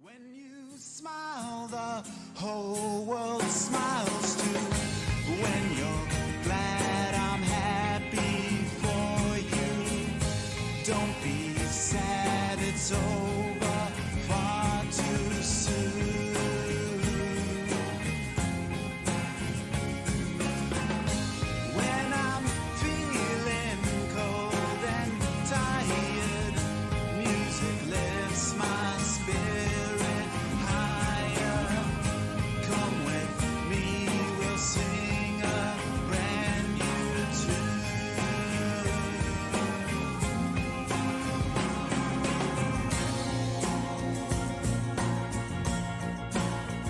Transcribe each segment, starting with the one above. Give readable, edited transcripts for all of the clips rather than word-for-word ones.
When you smile, the whole world smiles too. When you're glad I'm happy for you, don't be sad, it's over far too soon. When I'm feeling cold and tired, music lifts my spirit higher. Come with me, we'll sing a brand new tune.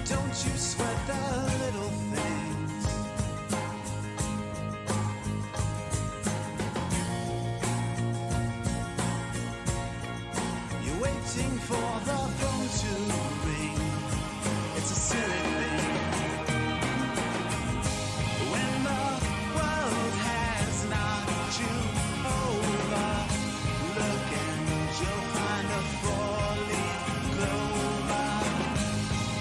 Don't you sweat the little things. You're waiting for the phone to ring. It's a silly thing. When the world has knocked you over, look and you'll find a four-leaf clover.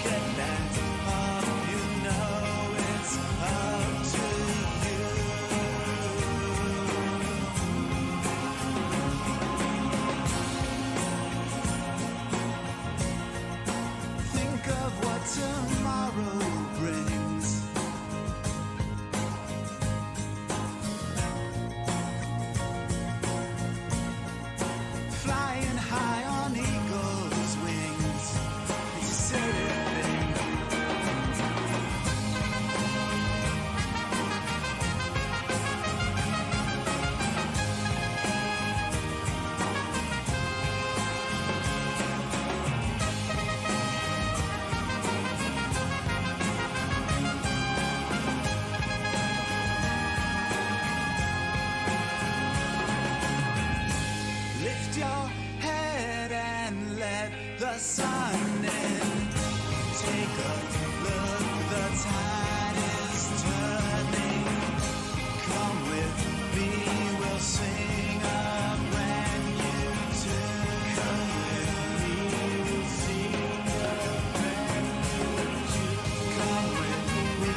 Get that up, you know it's up to you. Think of what tomorrow brings. Flying high on eagle's wings. It's a silly thing. Lift your head and let the sun in. Take a look, the tide is turning. Come with me, we'll sing a brand new tune. Come with me, we'll sing a brand new tune. Come with me,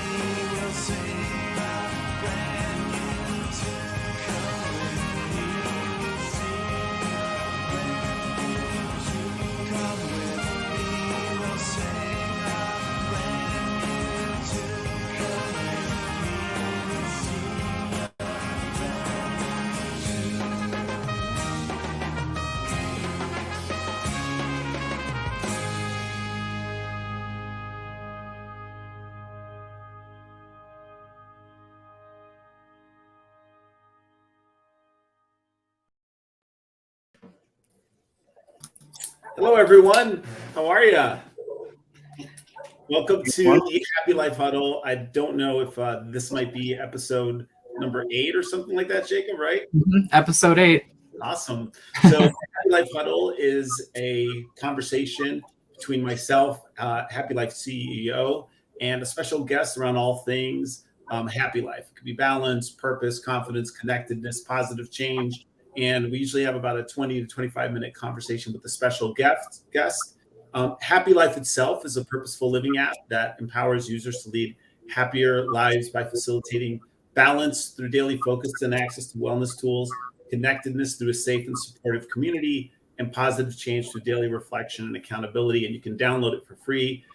we'll sing a brand new tune. Come with me, we'll sing a brand new tune. Come with me, we'll sing a brand new tune. Come with me, we'll sing a Hello, everyone. How are you? Welcome to the Happilyfe Huddle. I don't know if this might be episode number 8 or something like that, Jacob, right? Episode 8. Awesome. So Happilyfe Huddle is a conversation between myself, Happilyfe CEO, and a special guest around all things happy life. It could be balance, purpose, confidence, connectedness, positive change. And we usually have about a 20 to 25-minute conversation with a special guest. Happilyfe itself is a purposeful living app that empowers users to lead happier lives by facilitating balance through daily focus and access to wellness tools, connectedness through a safe and supportive community, and positive change through daily reflection and accountability. And you can download it for free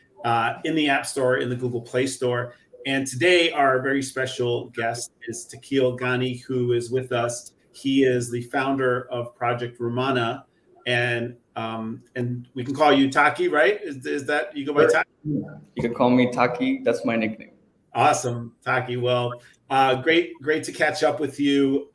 in the App Store, in the Google Play Store. And today, our very special guest is Taqiul Ghani, who is with us. He is the founder of Project Rummana, and we can call you Taki, right? Is that you go by Taki? You can call me Taki. That's my nickname. Awesome, Taki. Well, great to catch up with you.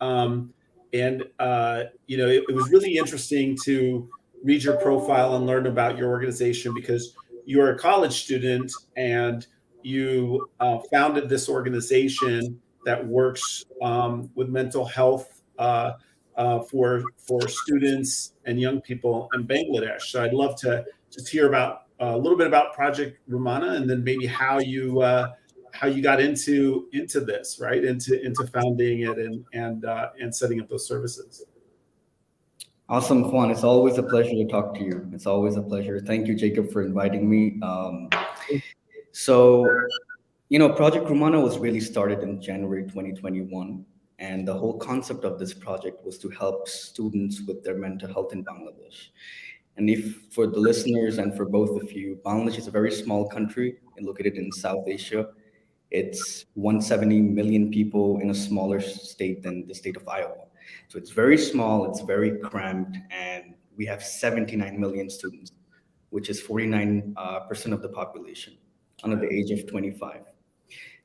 It was really interesting to read your profile and learn about your organization because you're a college student and you founded this organization that works with mental health for students and young people in Bangladesh. So I'd love to just hear about a little bit about Project Rummana and then maybe how you got into this, right? Into founding it and setting up those services. Awesome, Juan. It's always a pleasure to talk to you. It's always a pleasure. Thank you, Jacob, for inviting me. So, Project Rumana was really started in January 2021. And the whole concept of this project was to help students with their mental health in Bangladesh. And if for the listeners and for both of you, Bangladesh is a very small country located in South Asia. It's 170 million people in a smaller state than the state of Iowa. So it's very small, it's very cramped, and we have 79 million students, which is 49% of the population under the age of 25.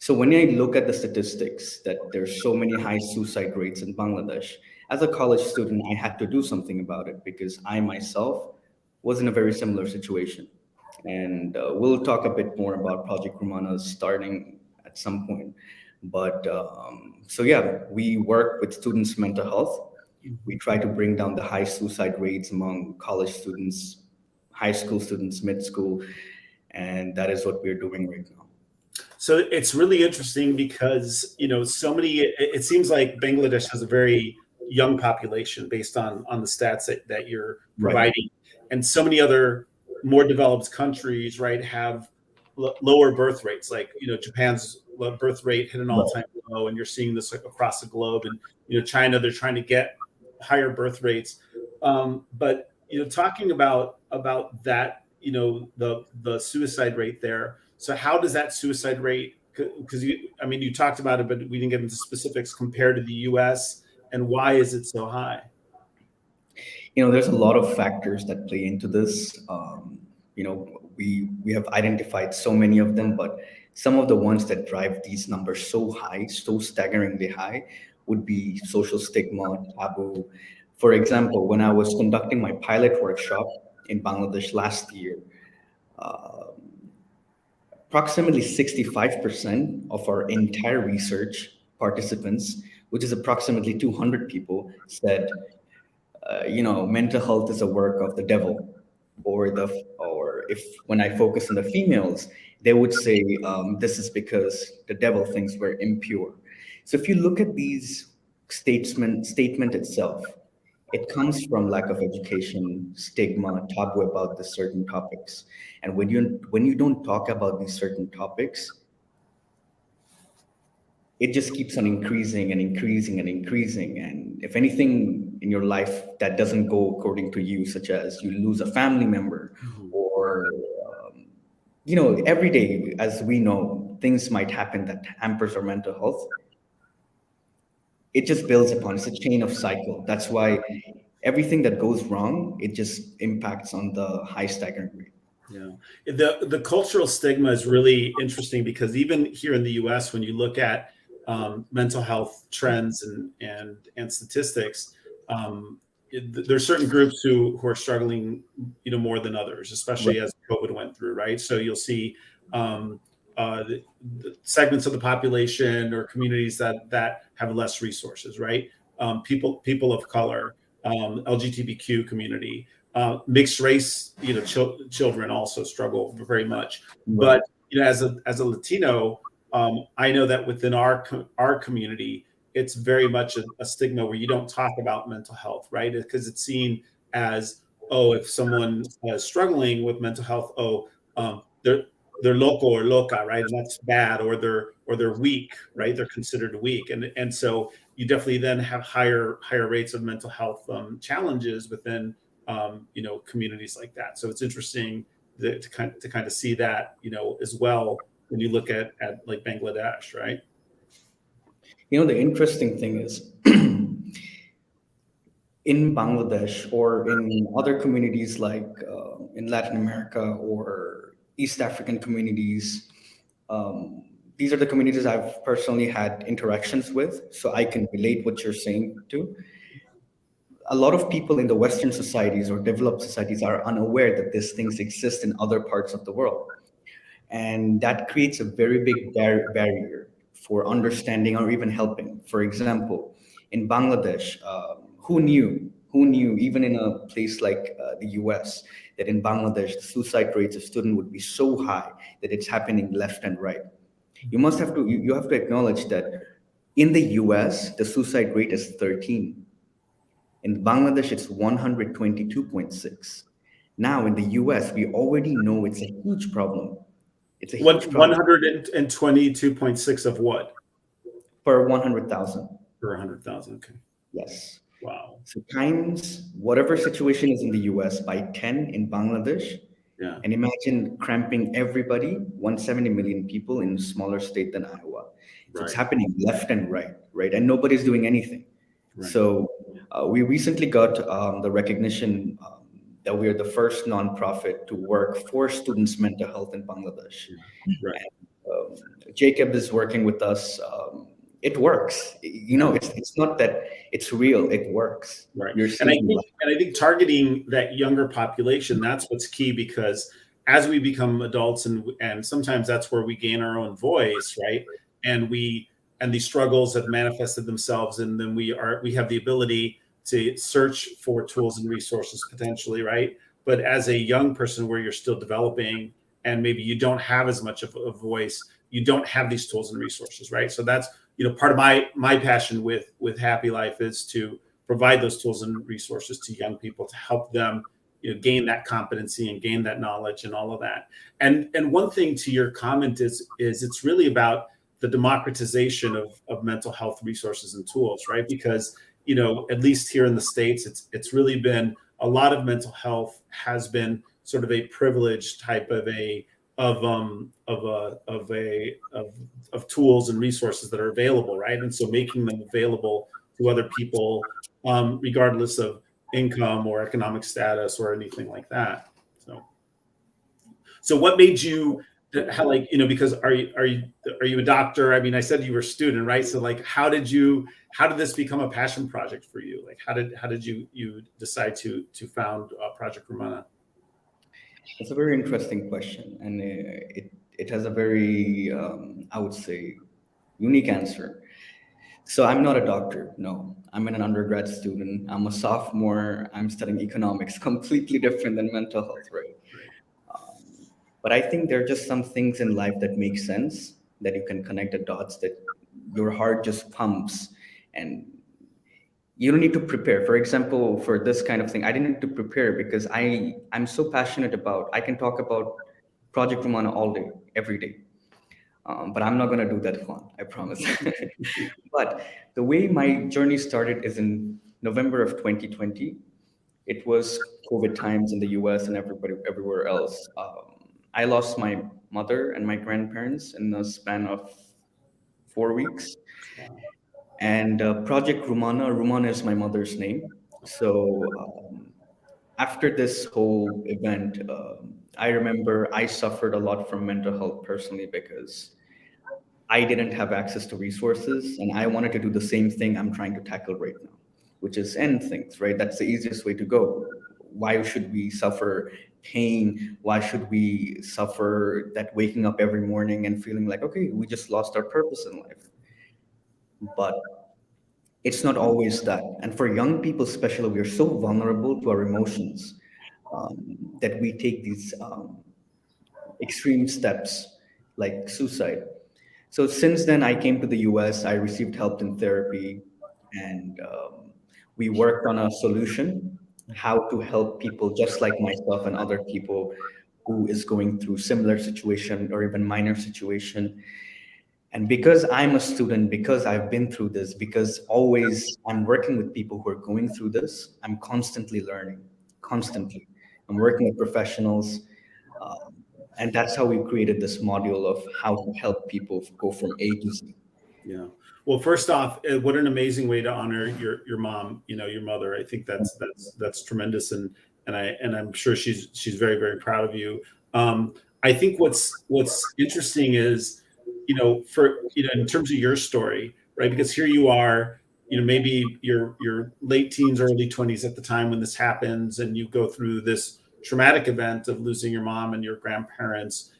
So when I look at the statistics that there's so many high suicide rates in Bangladesh, as a college student, I had to do something about it because I myself was in a very similar situation. And we'll talk a bit more about Project Rumana starting at some point. But so yeah, we work with students' mental health. We try to bring down the high suicide rates among college students, high school students, mid school, and that is what we're doing right now. So it's really interesting because so many. It seems like Bangladesh has a very young population based on the stats that you're Right. providing, and so many other more developed countries, right, have lower birth rates. Like Japan's birth rate hit an all-time low, and you're seeing this across the globe. And China, they're trying to get higher birth rates. But talking about that, the suicide rate there. So how does that suicide rate? Because you talked about it, but we didn't get into specifics compared to the U.S. and why is it so high? There's a lot of factors that play into this. We have identified so many of them, but some of the ones that drive these numbers so high, so staggeringly high, would be social stigma, taboo. For example, when I was conducting my pilot workshop in Bangladesh last year, approximately 65% of our entire research participants, which is approximately 200 people, said, mental health is a work of the devil, or if when I focus on the females, they would say this is because the devil thinks we're impure. So if you look at these statement itself, it comes from lack of education, stigma, taboo about the certain topics. And when you don't talk about these certain topics, it just keeps on increasing and increasing and increasing. And if anything in your life that doesn't go according to you, such as you lose a family member, or every day, as we know, things might happen that hampers our mental health. It just builds upon. It's a chain of cycle. That's why everything that goes wrong, it just impacts on the high staggering rate. Yeah, the cultural stigma is really interesting because even here in the U.S., when you look at mental health trends and statistics, there are certain groups who are struggling, more than others, especially as COVID went through, right? So you'll see the segments of the population or communities that have less resources, right? People of color, LGBTQ community. Mixed race, children also struggle very much. Right. But as a Latino, I know that within our community, it's very much a stigma where you don't talk about mental health, right? Because it's seen as, if someone is struggling with mental health, they're loco or loca, right? And that's bad, or they're weak, right? They're considered weak, and so you definitely then have higher rates of mental health challenges within communities like that. So it's interesting to kind of see that as well when you look at like Bangladesh, right? The interesting thing is in Bangladesh or in other communities like in Latin America or East African communities, these are the communities I've personally had interactions with, so I can relate what you're saying to. A lot of people in the Western societies or developed societies are unaware that these things exist in other parts of the world. And that creates a very big barrier for understanding or even helping. For example, in Bangladesh, who knew, even in a place like the US, that in Bangladesh, the suicide rates of students would be so high that it's happening left and right. You have to acknowledge that in the US, the suicide rate is 13. In Bangladesh, it's 122.6. Now in the US, we already know it's a huge problem. It's a huge One problem hundred and 22.6 of what per 100,000. per 100,000? Okay. Yes. Wow. So times whatever situation is in the US by 10 in Bangladesh. Yeah. And imagine cramping everybody, 170 million people in a smaller state than Iowa. So it's Right. happening left and right? And nobody's doing anything. Right. So we recently got the recognition that we are the first nonprofit to work for students' mental health in Bangladesh. Right. Jacob is working with us. It works. It's not that it's real. It works. Right. You're And seeing I think targeting that younger population, that's what's key, because as we become adults and sometimes that's where we gain our own voice, right? And these struggles have manifested themselves, and then we have the ability to search for tools and resources potentially, right? But as a young person where you're still developing and maybe you don't have as much of a voice, you don't have these tools and resources, right? So that's part of my passion with Happilyfe is to provide those tools and resources to young people to help them gain that competency and gain that knowledge and all of that. And one thing to your comment is it's really about the democratization of mental health resources and tools, right? Because at least here in the States, it's really been a lot of mental health has been sort of a privileged type of tools and resources that are available, right? And so making them available to other people, regardless of income or economic status or anything like that. So what made you? Because are you a doctor? I mean, I said you were a student, right? So how did this become a passion project for you? How did you decide to found Project Rummana? It's a very interesting question, and it has a very, I would say, unique answer. So I'm not a doctor. No, I'm an undergrad student. I'm a sophomore. I'm studying economics, completely different than mental health, right? But I think there are just some things in life that make sense, that you can connect the dots, that your heart just pumps and you don't need to prepare. For example, for this kind of thing, I didn't need to prepare because I'm so passionate about, I can talk about Project Rummana all day, every day. But I'm not going to do that fun, I promise. But the way my journey started is in November of 2020. It was COVID times in the US and everywhere else. I lost my mother and my grandparents in the span of 4 weeks. And Project Rummana is my mother's name. So after this whole event, I remember I suffered a lot from mental health personally because I didn't have access to resources, and I wanted to do the same thing I'm trying to tackle right now, which is end things, right? That's the easiest way to go. Why should we suffer pain? Why should we suffer that waking up every morning and feeling like, okay, we just lost our purpose in life? But it's not always that. And for young people, especially, we are so vulnerable to our emotions that we take these extreme steps like suicide. So since then, I came to the US, I received help in therapy, and we worked on a solution, how to help people just like myself and other people who is going through similar situation or even minor situation. And because I'm a student, because I've been through this, because always I'm working with people who are going through this, I'm constantly learning, constantly. I'm working with professionals. And that's how we created this module of how to help people go from A to Z. Yeah. Well, first off, what an amazing way to honor your mom, your mother. I think that's tremendous. And I'm sure she's very, very proud of you. I think what's interesting is, in terms of your story, right? Because here you are, maybe you're late teens, early 20s at the time when this happens, and you go through this traumatic event of losing your mom and your grandparents.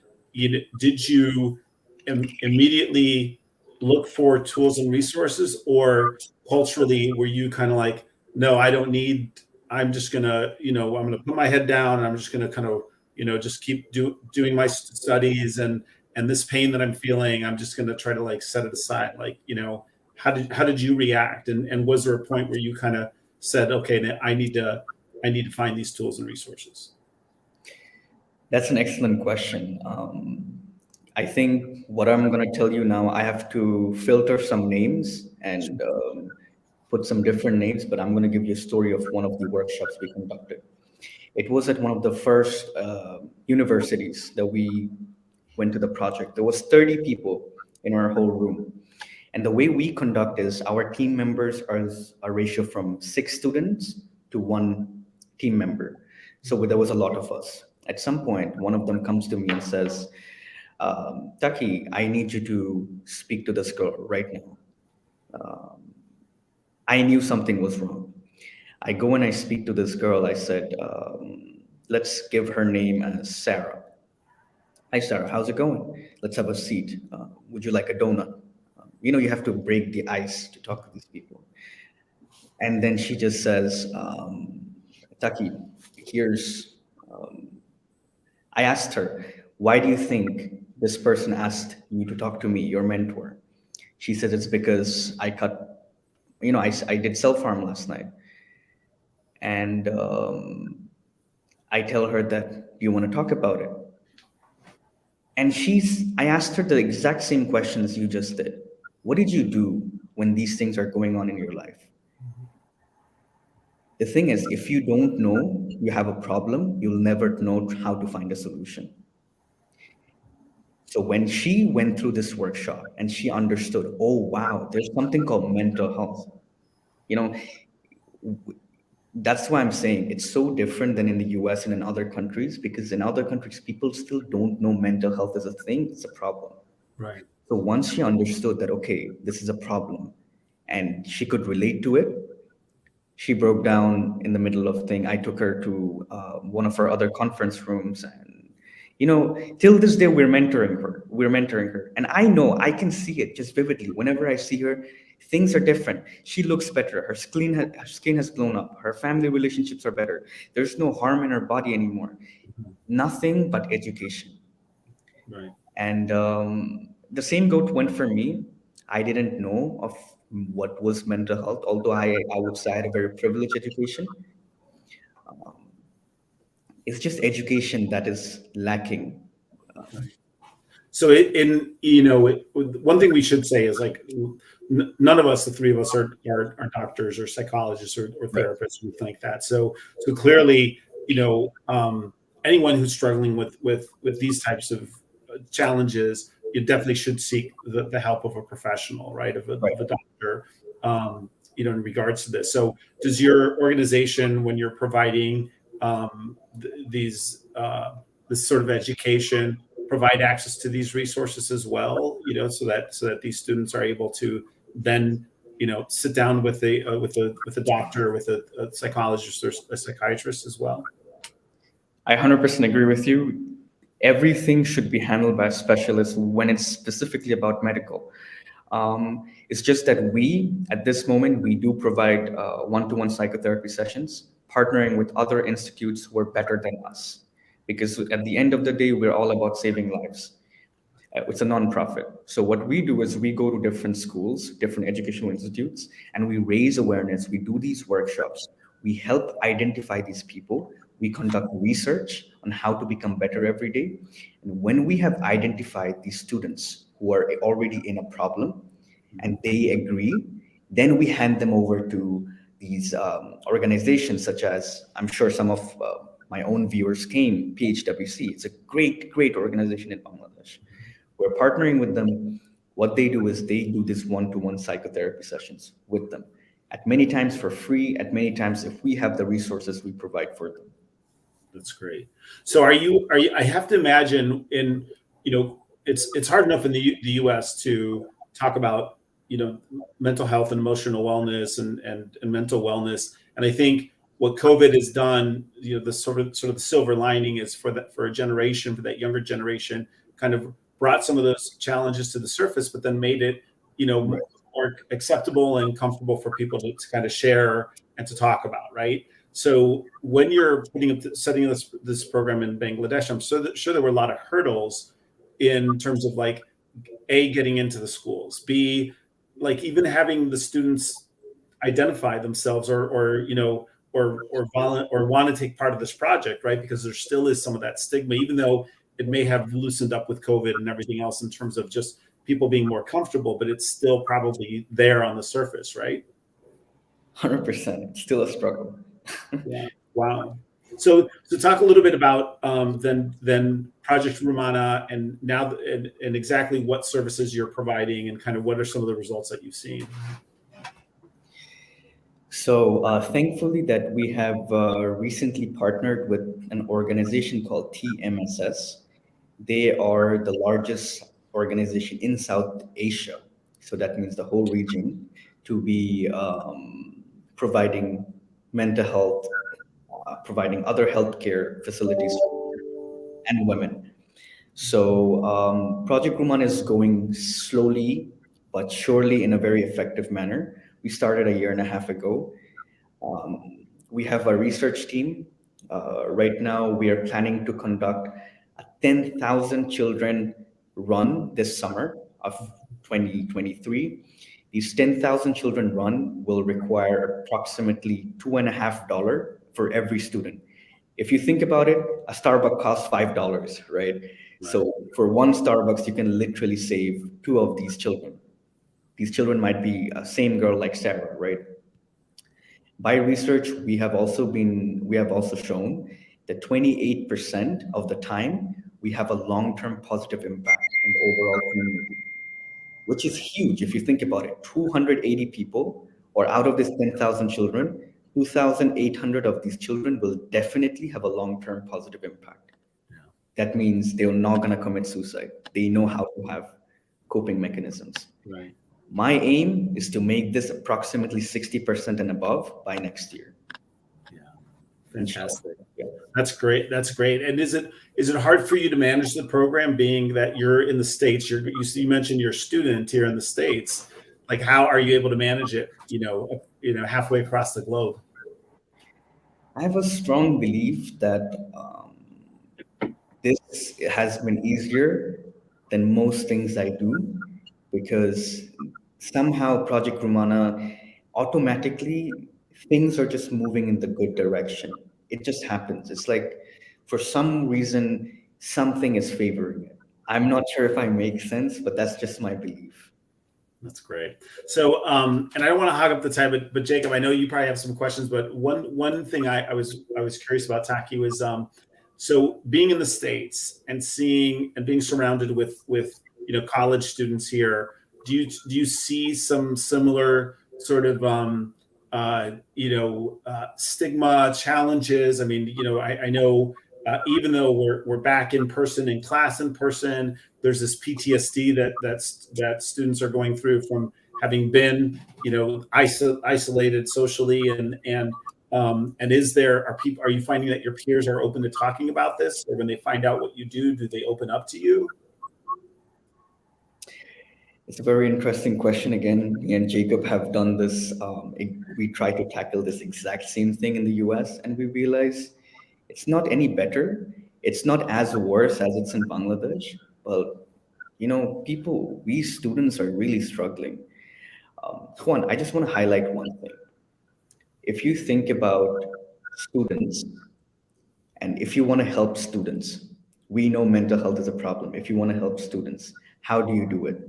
Did you immediately look for tools and resources, or culturally were you kind of like, no, I don't need, I'm just gonna, I'm gonna put my head down and I'm just gonna kind of, just keep doing my studies, and this pain that I'm feeling, I'm just gonna try to set it aside. How did you react? And was there a point where you kind of said, okay, I need to find these tools and resources? That's an excellent question. I think what I'm going to tell you now, I have to filter some names and put some different names, but I'm going to give you a story of one of the workshops we conducted. It was at one of the first universities that we went to the project. There was 30 people in our whole room. And the way we conduct is our team members are a ratio from 6 students to 1 team member. So there was a lot of us. At some point, one of them comes to me and says, Taki, I need you to speak to this girl right now. I knew something was wrong. I go and I speak to this girl. I said, let's give her name as Sarah. Hi, Sarah, how's it going? Let's have a seat. Would you like a donut? You have to break the ice to talk to these people. And then she just says, Taki, I asked her, why do you think this person asked you to talk to me, your mentor? She said, it's because I did self-harm last night. And I tell her that, do you want to talk about it? And I asked her the exact same questions you just did. What did you do when these things are going on in your life? The thing is, if you don't know you have a problem, you'll never know how to find a solution. So when she went through this workshop and she understood, oh, wow, there's something called mental health. That's why I'm saying it's so different than in the US and in other countries, because in other countries, people still don't know mental health is a thing, it's a problem. Right. So once she understood that, okay, this is a problem, and she could relate to it, she broke down in the middle of thing. I took her to one of our other conference rooms, and till this day we're mentoring her. And I can see it just vividly. Whenever I see her, things are different. She looks better. Her skin has blown up. Her family relationships are better. There's no harm in her body anymore. Nothing but education. Right. And the same went for me. I didn't know of what was mental health, although I would say I had a very privileged education. It's just education that is lacking. So one thing we should say is, like, none of us, the 3 of us, are doctors or psychologists or therapists, or anything like that. So clearly, anyone who's struggling with these types of challenges, you definitely should seek the help of a professional, right? Of a doctor, in regards to this. So does your organization, when you're providing this sort of education, provide access to these resources as well, so that these students are able to then, sit down with a doctor, with a psychologist or a psychiatrist as well? I 100% agree with you. Everything should be handled by a specialist when it's specifically about medical. It's just that at this moment, we do provide one-to-one psychotherapy sessions, partnering with other institutes who are better than us. Because at the end of the day, we're all about saving lives. It's a nonprofit. So what we do is we go to different schools, different educational institutes, and we raise awareness. We do these workshops. We help identify these people. We conduct research on how to become better every day. And when we have identified these students who are already in a problem and they agree, then we hand them over to these organizations, such as, I'm sure some of my own viewers came, PHWC. It's a great, great organization in Bangladesh. We're partnering with them. What they do is they do this one-to-one psychotherapy sessions with them, at many times for free, at many times if we have the resources, we provide for them. That's great. So are you, I have to imagine it's hard enough in the US to talk about, mental health and emotional wellness and mental wellness. And I think what COVID has done, the sort of the silver lining is for that younger generation, kind of brought some of those challenges to the surface, but then made it, more acceptable and comfortable for people to kind of share and to talk about, right? So when you're setting this program in Bangladesh, I'm sure there were a lot of hurdles in terms of, like, A, getting into the schools, B, like, even having the students identify themselves or want to take part of this project, right? Because there still is some of that stigma, even though it may have loosened up with COVID and everything else in terms of just people being more comfortable, but it's still probably there on the surface, right? 100%. Still a struggle. Yeah. Wow. So talk a little bit about then Project Rummana and now and exactly what services you're providing and kind of what are some of the results that you've seen. So thankfully that we have recently partnered with an organization called TMSS. They are the largest organization in South Asia. So that means the whole region to be providing mental health, providing other healthcare facilities and women. So Project Rummana is going slowly but surely in a very effective manner. We started a year and a half ago. We have a research team. Right now, we are planning to conduct a 10,000 children run this summer of 2023. These 10,000 children run will require approximately $2.50 for every student. If you think about it, a Starbucks costs $5, right? So for one Starbucks, you can literally save two of these children. These children might be a same girl like Sarah, right? By research, we have also shown that 28% of the time we have a long-term positive impact in the overall community, which is huge if you think about it. 280 people, or out of these 10,000 children, 2,800 of these children will definitely have a long-term positive impact. Yeah. That means they're not going to commit suicide. They know how to have coping mechanisms. Right. My aim is to make this approximately 60% and above by next year. Yeah, fantastic. Yeah. That's great. That's great. And is it hard for you to manage the program, being that you're in the States? You mentioned you're a student here in the States. Like, how are you able to manage it? Halfway across the globe. I have a strong belief that this has been easier than most things I do, because somehow Project Rummana, automatically things are just moving in the good direction. It just happens. It's like for some reason something is favoring it. I'm not sure if I make sense, but that's just my belief. That's great. So, and I don't want to hog up the time, but Jacob, I know you probably have some questions. But one thing I was curious about, Taki, was so being in the States and seeing and being surrounded with college students here. Do you see some similar sort of stigma challenges? I mean, I know even though we're back in person in class in person, there's this PTSD that students are going through from having been isolated socially and are you finding that your peers are open to talking about this, or when they find out what you do they open up to you? It's a very interesting question. Again, me and Jacob have done this. We try to tackle this exact same thing in the US, and we realize it's not any better. It's not as worse as it's in Bangladesh. But, we students are really struggling. Juan, I just want to highlight one thing. If you think about students, and if you want to help students, we know mental health is a problem. If you want to help students, how do you do it?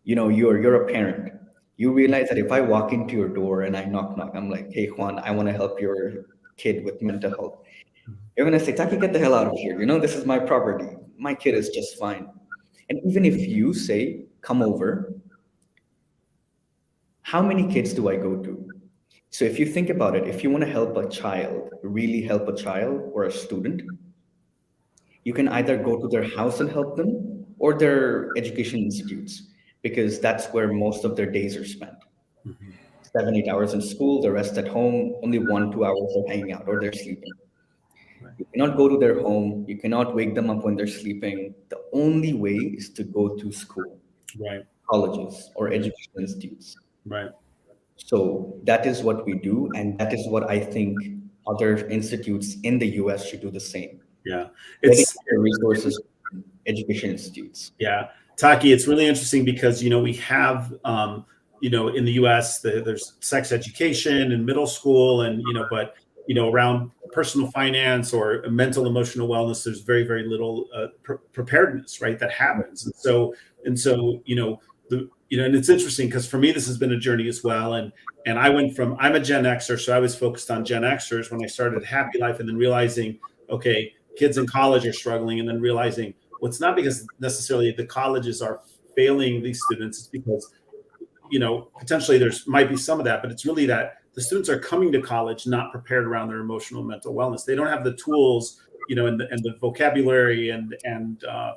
You're a parent. You realize that if I walk into your door and I knock, I'm like, hey, Juan, I want to help your kid with mental health. You're going to say, Taki, get the hell out of here. This is my property. My kid is just fine. And even if you say, come over, how many kids do I go to? So if you think about it, if you want to help a child, really help a child or a student, you can either go to their house and help them or their education institutes, because that's where most of their days are spent. 7-8 hours in school, the rest at home, only 1-2 hours they're hanging out or they're sleeping. Right. You cannot go to their home. You cannot wake them up when they're sleeping. The only way is to go to school, right? Colleges or education institutes. Right. So that is what we do. And that is what I think other institutes in the US should do the same. Yeah. It's resources, education institutes. Yeah. Taki, it's really interesting because, we have in the U.S. There's sex education in middle school, and but around personal finance or mental emotional wellness, there's very, very little preparedness, right, that happens. And so and it's interesting because for me this has been a journey as well. And I'm a Gen Xer, so I was focused on Gen Xers when I started Happilyfe, and then realizing, okay, kids in college are struggling, and then realizing, well, it's not because necessarily the colleges are failing these students, it's because potentially there's might be some of that, but it's really that the students are coming to college not prepared around their emotional and mental wellness. They don't have the tools, and the vocabulary and the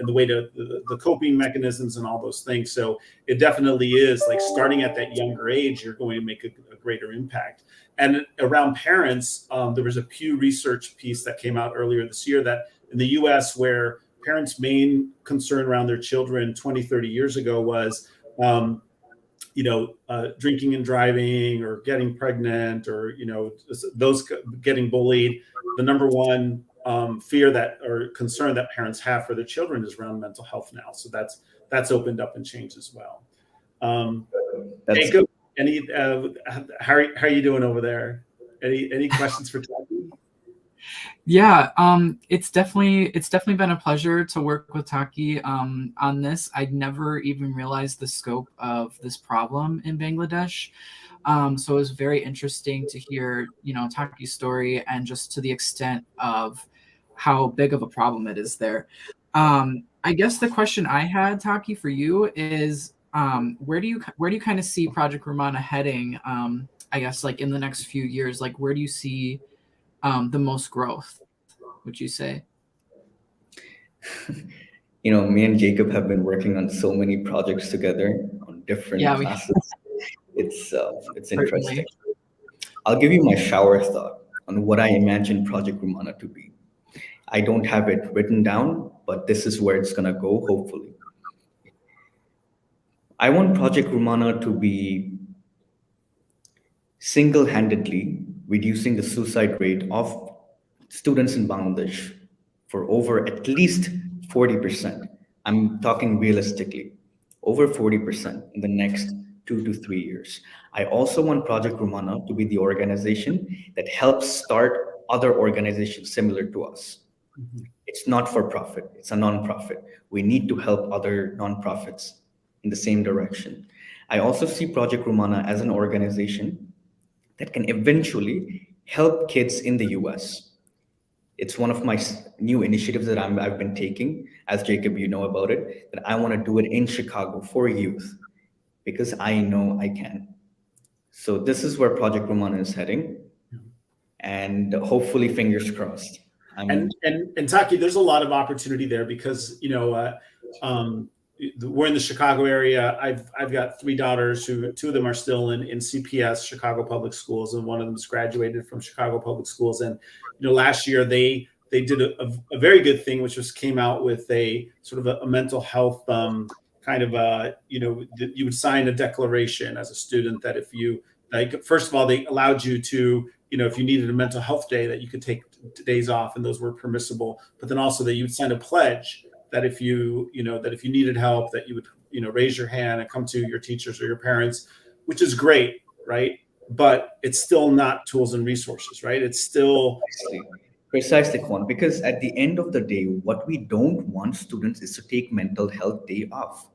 way to the coping mechanisms and all those things. So it definitely is like starting at that younger age, you're going to make a greater impact. And around parents, there was a Pew Research piece that came out earlier this year that in the US, where parents' main concern around their children 20, 30 years ago was drinking and driving, or getting pregnant, or those getting bullied. The number one fear that or concern that parents have for their children is around mental health now. So that's opened up and changed as well. Jacob, how are you doing over there? Any questions for Taki? Yeah, it's definitely been a pleasure to work with Taki on this. I'd never even realized the scope of this problem in Bangladesh. So it was very interesting to hear, Taki's story, and just to the extent of how big of a problem it is there. I guess the question I had, Taki, for you is, where do you kind of see Project Rummana heading? I guess like in the next few years, like where do you see the most growth, would you say? Me and Jacob have been working on so many projects together on different classes. It's interesting. I'll give you my shower thought on what I imagine Project Rummana to be. I don't have it written down, but this is where it's gonna go, hopefully. I want Project Rummana to be single-handedly reducing the suicide rate of students in Bangladesh for over at least 40%. I'm talking realistically, over 40% in the next 2 to 3 years. I also want Project Rummana to be the organization that helps start other organizations similar to us. Mm-hmm. It's not for profit, it's a nonprofit. We need to help other nonprofits in the same direction. I also see Project Rummana as an organization that can eventually help kids in the US. It's one of my new initiatives that I've been taking, as Jacob, you know about it, that I want to do it in Chicago for youth, because I know I can. So this is where Project Rummana is heading, and hopefully, fingers crossed. And Taki, there's a lot of opportunity there because we're in the Chicago area. I've got 3 daughters who 2 of them are still in CPS, Chicago Public Schools, and one of them's graduated from Chicago Public Schools. And last year they did a very good thing, which came out with a sort of a mental health kind of you would sign a declaration as a student that if you first of all, they allowed you to if you needed a mental health day, that you could take days off, and those were permissible. But then also that you would sign a pledge that if you needed help, that you would raise your hand and come to your teachers or your parents, which is great, right? But it's still not tools and resources, right? It's still precisely, Kwan, because at the end of the day, what we don't want students is to take mental health day off.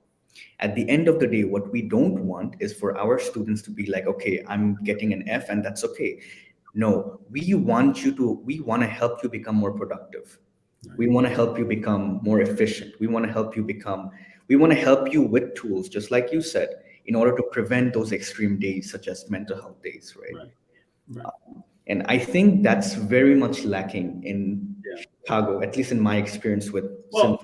At the end of the day, what we don't want is for our students to be like, okay, I'm getting an F and that's okay. No, we want to help you become more productive. We want to help you become more efficient. We want to help you with tools, just like you said, in order to prevent those extreme days, such as mental health days, right? And I think that's very much lacking in Chicago, at least in my experience with and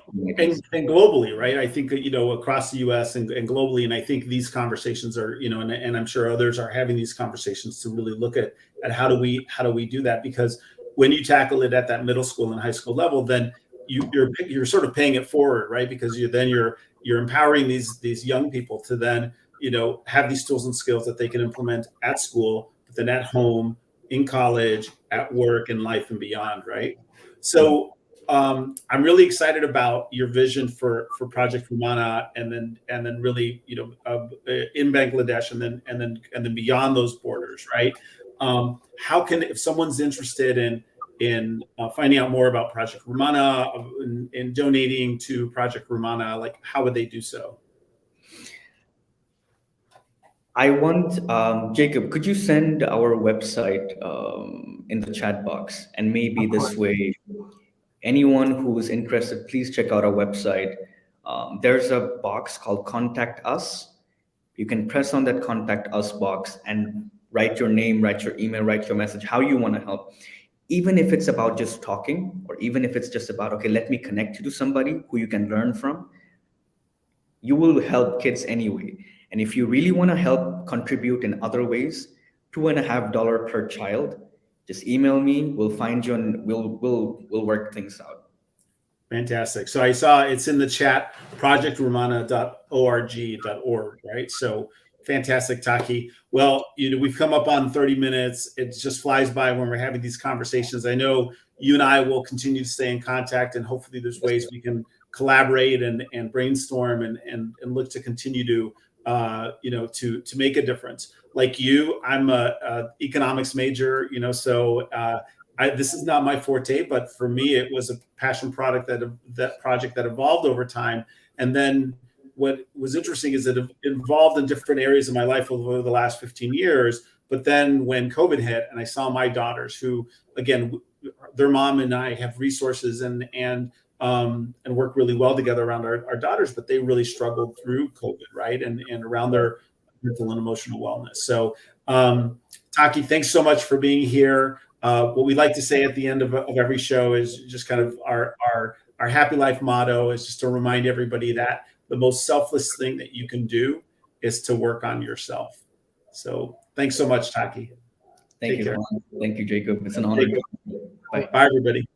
globally, right? I think across the U.S. and globally, and I think these conversations are and I'm sure others are having these conversations to really look at how do we do that, because when you tackle it at that middle school and high school level, then you're sort of paying it forward, right? Because you're empowering these young people to then have these tools and skills that they can implement at school, but then at home, in college, at work, in life, and beyond, right? So I'm really excited about your vision for Project Rummana, and then really, you know, in Bangladesh, and then beyond those borders, right? How can, if someone's interested in finding out more about Project Rummana, in donating to Project Rummana, like, how would they do so? I want, Jacob, could you send our website in the chat box? And maybe Of this course. way, anyone who is interested, please check out our website. There's a box called Contact Us. You can press on that Contact Us box and write your name, write your email, write your message, how you want to help. Even if it's about just talking, or even if it's just about, okay, let me connect you to somebody who you can learn from, you will help kids anyway. And if you really want to help contribute in other ways, $2.50 per child, just email me. We'll find you and we'll work things out. Fantastic. So I saw it's in the chat, projectrummana.org.org, right? So fantastic, Taqi. Well, you know, we've come up on 30 minutes. It just flies by when we're having these conversations. I know you and I will continue to stay in contact, and hopefully there's ways we can collaborate and brainstorm and look to continue to you know, to make a difference. Like you, I'm a economics major, you know, so this is not my forte, but for me, it was a passion project that evolved over time. And then what was interesting is that it involved in different areas of my life over the last 15 years. But then when COVID hit, and I saw my daughters, who, again, their mom and I have resources and work really well together around our daughters, but they really struggled through COVID, right? And around their mental and emotional wellness. So, Taqi, thanks so much for being here. What we like to say at the end of every show is just kind of our Happy Life motto is just to remind everybody that the most selfless thing that you can do is to work on yourself. So thanks so much, Taqi. Thank Take you. care. Thank you, Jacob. It's an honor. Bye, everybody.